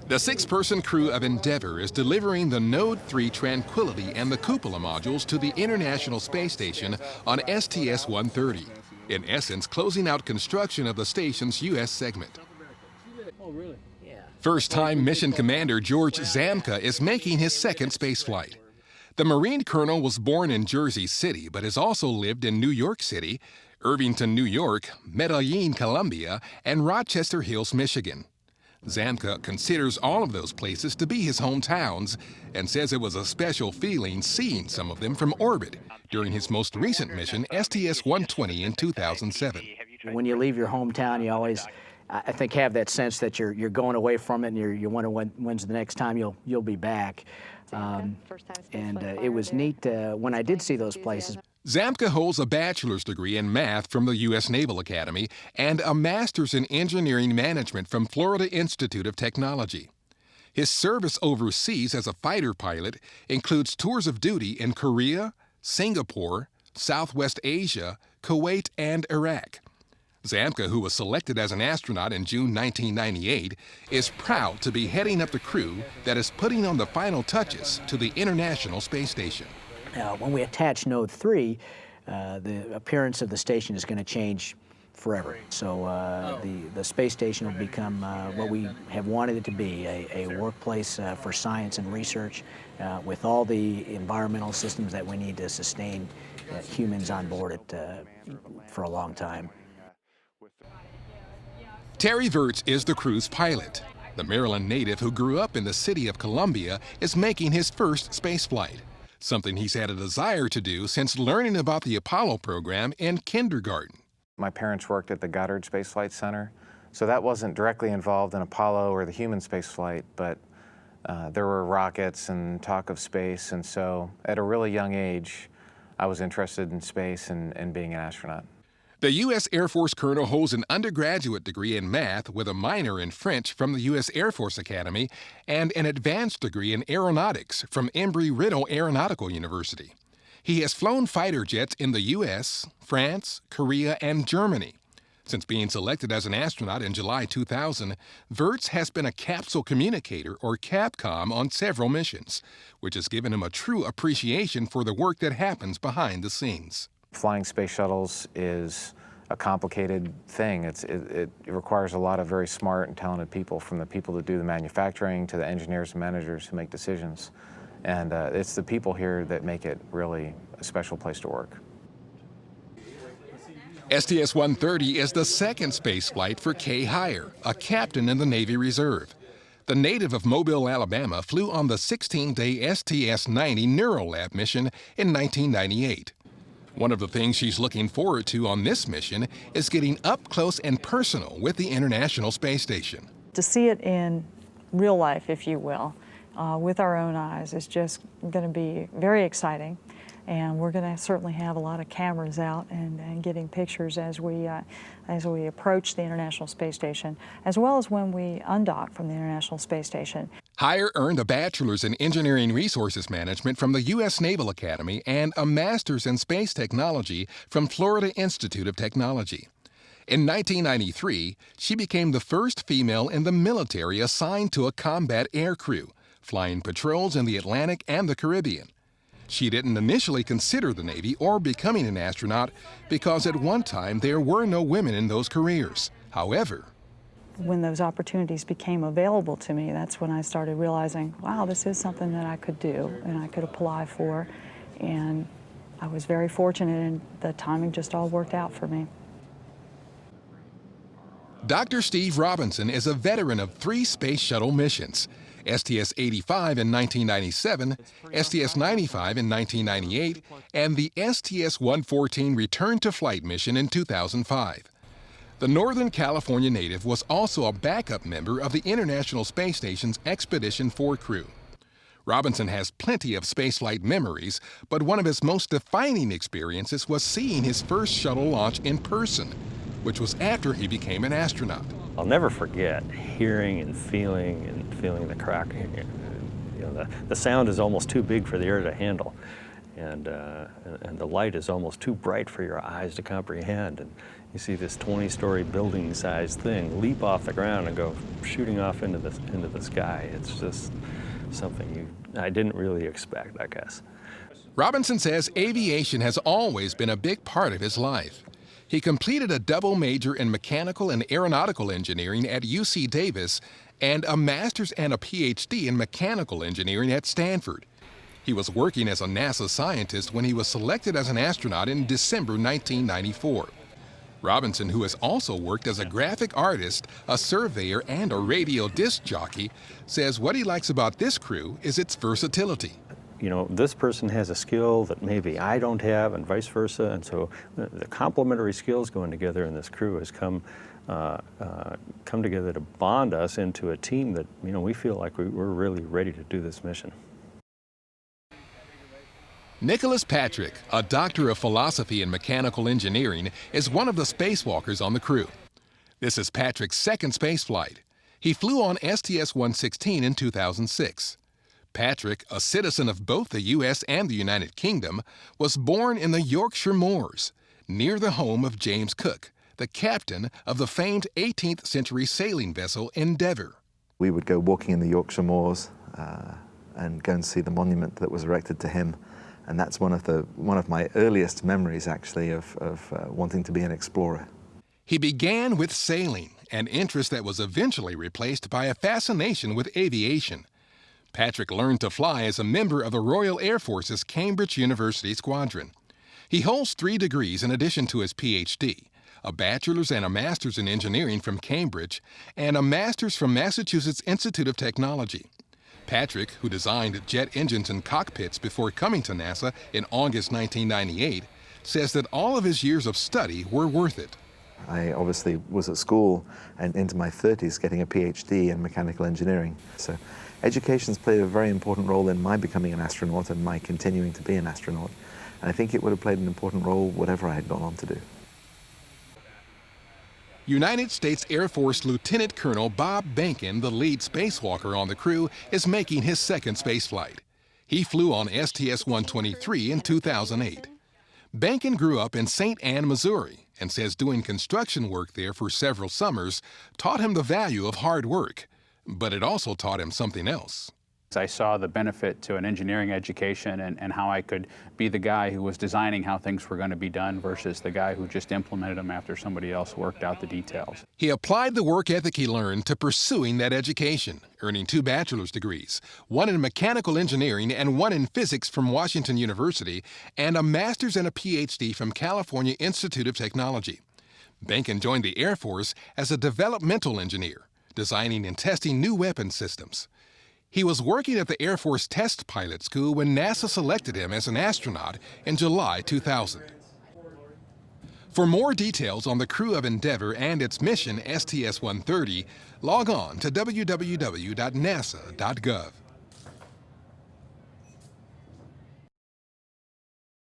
The six-person crew of Endeavour is delivering the Node 3 Tranquility and the Cupola modules to the International Space Station on STS-130, in essence closing out construction of the station's U.S. segment. First-time mission commander George Zamka is making his second spaceflight. The Marine colonel was born in Jersey City, but has also lived in New York City, Irvington, New York, Medellin, Colombia, and Rochester Hills, Michigan. Zamka considers all of those places to be his hometowns and says it was a special feeling seeing some of them from orbit during his most recent mission, STS-120 in 2007. When you leave your hometown, you always, I think, have that sense that you're going away from it, and you wonder when's the next time you'll be back. It was neat when I did see those places. Zamka holds a bachelor's degree in math from the U.S. Naval Academy and a master's in engineering management from Florida Institute of Technology. His service overseas as a fighter pilot includes tours of duty in Korea, Singapore, Southwest Asia, Kuwait, and Iraq. Zamka, who was selected as an astronaut in June 1998, is proud to be heading up the crew that is putting on the final touches to the International Space Station. When we attach Node 3, the appearance of the station is going to change forever. So the space station will become what we have wanted it to be, a workplace for science and research with all the environmental systems that we need to sustain humans on board it for a long time. Terry Virts is the crew's pilot. The Maryland native who grew up in the city of Columbia is making his first spaceflight, something he's had a desire to do since learning about the Apollo program in kindergarten. My parents worked at the Goddard Space Flight Center, so that wasn't directly involved in Apollo or the human spaceflight, but there were rockets and talk of space, and so at a really young age, I was interested in space and being an astronaut. The U.S. Air Force colonel holds an undergraduate degree in math with a minor in French from the U.S. Air Force Academy and an advanced degree in aeronautics from Embry-Riddle Aeronautical University. He has flown fighter jets in the U.S., France, Korea, and Germany. Since being selected as an astronaut in July 2000, Virts has been a capsule communicator, or CAPCOM, on several missions, which has given him a true appreciation for the work that happens behind the scenes. Flying space shuttles is a complicated thing. It requires a lot of very smart and talented people, from the people that do the manufacturing to the engineers and managers who make decisions. And it's the people here that make it really a special place to work. STS-130 is the second space flight for Kay Heyer, a captain in the Navy Reserve. The native of Mobile, Alabama, flew on the 16-day STS-90 Neural Lab mission in 1998. One of the things she's looking forward to on this mission is getting up close and personal with the International Space Station. To see it in real life, if you will, with our own eyes is just going to be very exciting. And we're going to certainly have a lot of cameras out and getting pictures as we approach the International Space Station, as well as when we undock from the International Space Station. Heyer earned a bachelor's in engineering resources management from the U.S. Naval Academy and a master's in space technology from Florida Institute of Technology. In 1993, she became the first female in the military assigned to a combat air crew, flying patrols in the Atlantic and the Caribbean. She didn't initially consider the Navy or becoming an astronaut because at one time there were no women in those careers. However, when those opportunities became available to me, that's when I started realizing, wow, this is something that I could do and I could apply for. And I was very fortunate, and the timing just all worked out for me. Dr. Steve Robinson is a veteran of 3 space shuttle missions: STS-85 in 1997, STS-95 in 1998, and the STS-114 return-to-flight mission in 2005. The Northern California native was also a backup member of the International Space Station's Expedition 4 crew. Robinson has plenty of spaceflight memories, but one of his most defining experiences was seeing his first shuttle launch in person, which was after he became an astronaut. I'll never forget hearing and feeling the crack. You know, the sound is almost too big for the air to handle. and the light is almost too bright for your eyes to comprehend. And you see this 20-story building-sized thing leap off the ground and go shooting off into the sky. It's just something I didn't really expect, I guess. Robinson says aviation has always been a big part of his life. He completed a double major in mechanical and aeronautical engineering at UC Davis and a master's and a PhD in mechanical engineering at Stanford. He was working as a NASA scientist when he was selected as an astronaut in December 1994. Robinson, who has also worked as a graphic artist, a surveyor, and a radio disc jockey, says what he likes about this crew is its versatility. You know, this person has a skill that maybe I don't have, and vice versa, and so the complementary skills going together in this crew has come together to bond us into a team that, you know, we feel like we're really ready to do this mission. Nicholas Patrick, a doctor of philosophy and mechanical engineering, is one of the spacewalkers on the crew. This is Patrick's second spaceflight. He flew on STS-116 in 2006. Patrick, a citizen of both the U.S. and the United Kingdom, was born in the Yorkshire Moors, near the home of James Cook, the captain of the famed 18th century sailing vessel Endeavour. We would go walking in the Yorkshire Moors and go and see the monument that was erected to him. And that's one of my earliest memories, actually, of wanting to be an explorer. He began with sailing, an interest that was eventually replaced by a fascination with aviation. Patrick learned to fly as a member of the Royal Air Force's Cambridge University Squadron. He holds 3 degrees in addition to his PhD, a bachelor's and a master's in engineering from Cambridge, and a master's from Massachusetts Institute of Technology. Patrick, who designed jet engines and cockpits before coming to NASA in August 1998, says that all of his years of study were worth it. I obviously was at school and into my 30s getting a PhD in mechanical engineering. So education's played a very important role in my becoming an astronaut and my continuing to be an astronaut. And I think it would have played an important role whatever I had gone on to do. United States Air Force Lieutenant Colonel Bob Behnken, the lead spacewalker on the crew, is making his second spaceflight. He flew on STS-123 in 2008. Behnken grew up in St. Ann, Missouri, and says doing construction work there for several summers taught him the value of hard work, but it also taught him something else. I saw the benefit to an engineering education and how I could be the guy who was designing how things were going to be done versus the guy who just implemented them after somebody else worked out the details. He applied the work ethic he learned to pursuing that education, earning 2 bachelor's degrees, one in mechanical engineering and one in physics from Washington University, and a master's and a PhD from California Institute of Technology. Behnken joined the Air Force as a developmental engineer, designing and testing new weapon systems. He was working at the Air Force Test Pilot School when NASA selected him as an astronaut in July 2000. For more details on the crew of Endeavour and its mission STS-130, log on to www.nasa.gov.